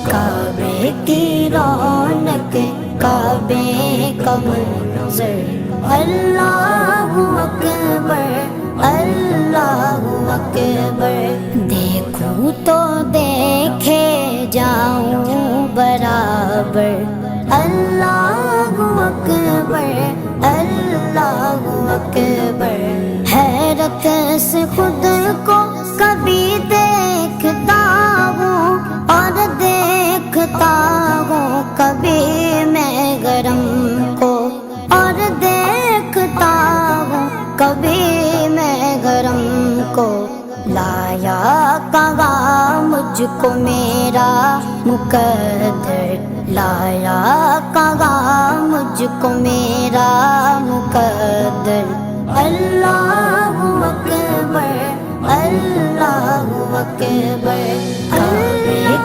کعبے کی رونق کعبے کا منظر اللہ اکبر اللہ اکبر دیکھوں تو دیکھے جاؤں برابر اللہ اکبر اللہ اکبر حیرت سے خود کو کبھی دیکھتا ہوں اور دیکھتا ہوں کبھی میں گرم کو اور دیکھتا ہوں کبھی میں گرم کو لایا کہاں مجھ کو میرا مقدر لایا کہاں مجھ کو میرا مقدر اللہ اکبر اللہ اکبر